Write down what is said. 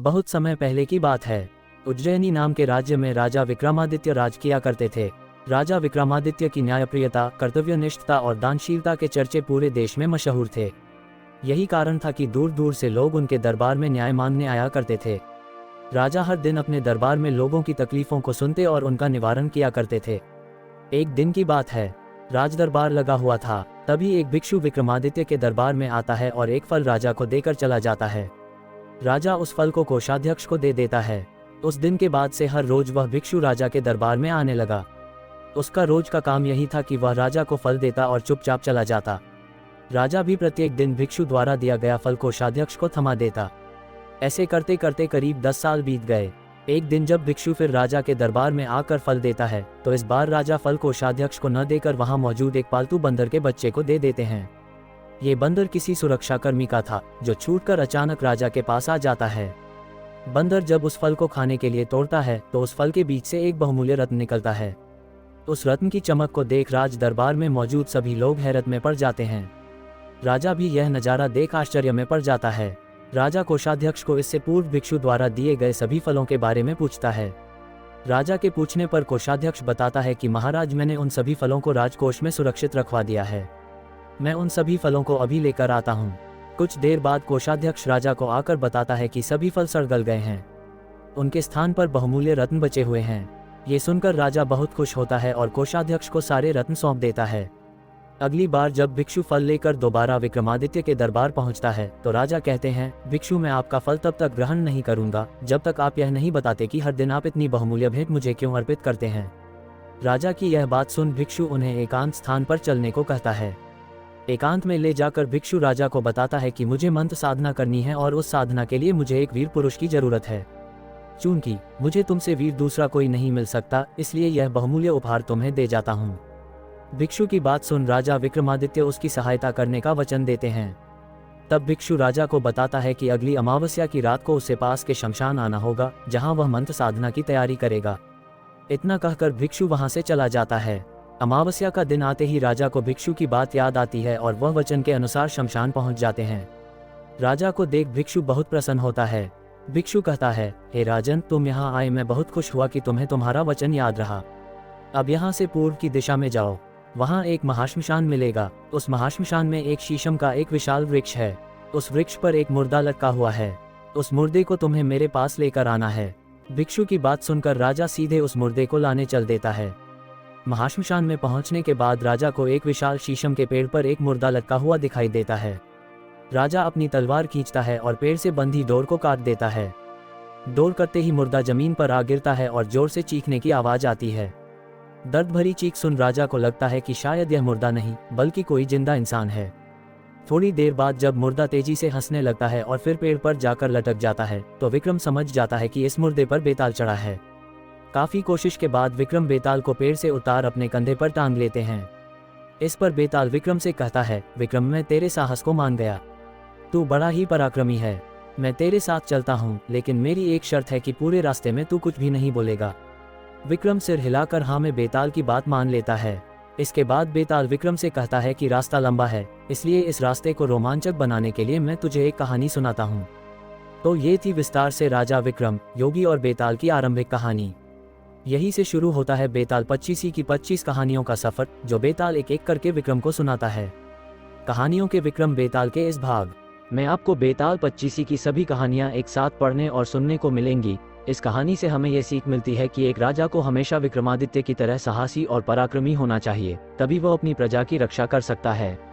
बहुत समय पहले की बात है। उज्जैनी नाम के राज्य में राजा विक्रमादित्य राज किया करते थे। राजा विक्रमादित्य की न्यायप्रियता, कर्तव्यनिष्ठता और दानशीलता के चर्चे पूरे देश में मशहूर थे। यही कारण था कि दूर दूर से लोग उनके दरबार में न्याय मांगने आया करते थे। राजा हर दिन अपने दरबार में लोगों की तकलीफों को सुनते और उनका निवारण किया करते थे। एक दिन की बात है, राज दरबार लगा हुआ था। तभी एक भिक्षु विक्रमादित्य के दरबार में आता है और एक फल राजा को देकर चला जाता है। राजा उस फल को कोषाध्यक्ष को दे देता है। उस दिन के बाद से हर रोज वह भिक्षु राजा के दरबार में आने लगा। उसका रोज का काम यही था कि वह राजा को फल देता और चुपचाप चला जाता। राजा भी प्रत्येक दिन भिक्षु द्वारा दिया गया फल कोषाध्यक्ष को थमा देता। ऐसे करते करते करीब 10 साल बीत गए। एक दिन जब भिक्षु फिर राजा के दरबार में आकर फल देता है तो इस बार राजा फल कोषाध्यक्ष को न देकर वहां मौजूद एक पालतू बंदर के बच्चे को दे देते हैं। ये बंदर किसी सुरक्षाकर्मी का था जो छूटकर अचानक राजा के पास आ जाता है। बंदर जब उस फल को खाने के लिए तोड़ता है तो उस फल के बीच से एक बहुमूल्य रत्न निकलता है। उस रत्न की चमक को देख राज दरबार में मौजूद सभी लोग हैरत में पड़ जाते हैं। राजा भी यह नज़ारा देख आश्चर्य में पड़ जाता है। राजा कोषाध्यक्ष को इससे पूर्व भिक्षु द्वारा दिए गए सभी फलों के बारे में पूछता है। राजा के पूछने पर कोषाध्यक्ष बताता है कि महाराज, मैंने उन सभी फलों को राजकोष में सुरक्षित रखवा दिया है। मैं उन सभी फलों को अभी लेकर आता हूँ। कुछ देर बाद कोषाध्यक्ष राजा को आकर बताता है कि सभी फल सड़ गल गए हैं। उनके स्थान पर बहुमूल्य रत्न बचे हुए हैं। ये सुनकर राजा बहुत खुश होता है और कोषाध्यक्ष को सारे रत्न सौंप देता है। अगली बार जब भिक्षु फल लेकर दोबारा विक्रमादित्य के दरबार पहुंचता है तो राजा कहते हैं, भिक्षु, मैं आपका फल तब तक ग्रहण नहीं करूंगा जब तक आप यह नहीं बताते कि हर दिन आप इतनी बहुमूल्य भेंट मुझे क्यों अर्पित करते हैं। राजा की यह बात सुन भिक्षु उन्हें एकांत स्थान पर चलने को कहता है। एकांत में ले जाकर भिक्षु राजा को बताता है कि मुझे मंत्र साधना करनी है और उस साधना के लिए मुझे एक वीर पुरुष की जरूरत है। चूंकि मुझे तुमसे वीर दूसरा कोई नहीं मिल सकता, इसलिए यह बहुमूल्य उपहार तुम्हें दे जाता हूँ। भिक्षु की बात सुन राजा विक्रमादित्य उसकी सहायता करने का वचन देते हैं। तब भिक्षु राजा को बताता है कि अगली अमावस्या की रात को उससे पास के शमशान आना होगा, जहां वह मंत्र साधना की तैयारी करेगा। इतना कहकर भिक्षु वहां से चला जाता है। अमावस्या का दिन आते ही राजा को भिक्षु की बात याद आती है और वह वचन के अनुसार शमशान पहुंच जाते हैं। राजा को देख भिक्षु बहुत प्रसन्न होता है। भिक्षु कहता है, हे राजन, तुम यहाँ आए, मैं बहुत खुश हुआ कि तुम्हें तुम्हारा वचन याद रहा। अब यहाँ से पूर्व की दिशा में जाओ, वहाँ एक महाश्मशान मिलेगा। उस महाश्मशान में एक शीशम का एक विशाल वृक्ष है। उस वृक्ष पर एक मुर्दा लटका हुआ है। उस मुर्दे को तुम्हें मेरे पास लेकर आना है। भिक्षु की बात सुनकर राजा सीधे उस मुर्दे को लाने चल देता है। महाश्मशान में पहुंचने के बाद राजा को एक विशाल शीशम के पेड़ पर एक मुर्दा लटका हुआ दिखाई देता है। राजा अपनी तलवार खींचता है और पेड़ से बंधी डोर को काट देता है। डोर करते ही मुर्दा जमीन पर आ गिरता है और जोर से चीखने की आवाज आती है। दर्द भरी चीख सुन राजा को लगता है कि शायद यह मुर्दा नहीं बल्कि कोई जिंदा इंसान है। थोड़ी देर बाद जब मुर्दा तेजी से हंसने लगता है और फिर पेड़ पर जाकर लटक जाता है तो विक्रम समझ जाता है कि इस मुर्दे पर बेताल चढ़ा है। काफी कोशिश के बाद विक्रम बेताल को पेड़ से उतार अपने कंधे पर टांग लेते हैं। इस पर बेताल विक्रम से कहता है, विक्रम, मैं तेरे साहस को मान गया। तू बड़ा ही पराक्रमी है। मैं तेरे साथ चलता हूँ, लेकिन मेरी एक शर्त है कि पूरे रास्ते में तू कुछ भी नहीं बोलेगा। विक्रम सिर हिलाकर हाँ में बेताल की बात मान लेता है। इसके बाद बेताल विक्रम से कहता है कि रास्ता लंबा है, इसलिए इस रास्ते को रोमांचक बनाने के लिए मैं तुझे एक कहानी सुनाता हूँ। तो ये थी विस्तार से राजा विक्रम, योगी और बेताल की आरंभिक कहानी। यही से शुरू होता है बेताल 25 की 25 कहानियों का सफर, जो बेताल एक एक करके विक्रम को सुनाता है। कहानियों के विक्रम बेताल के इस भाग में आपको बेताल 25 की सभी कहानियां एक साथ पढ़ने और सुनने को मिलेंगी। इस कहानी से हमें यह सीख मिलती है कि एक राजा को हमेशा विक्रमादित्य की तरह साहसी और पराक्रमी होना चाहिए, तभी वह अपनी प्रजा की रक्षा कर सकता है।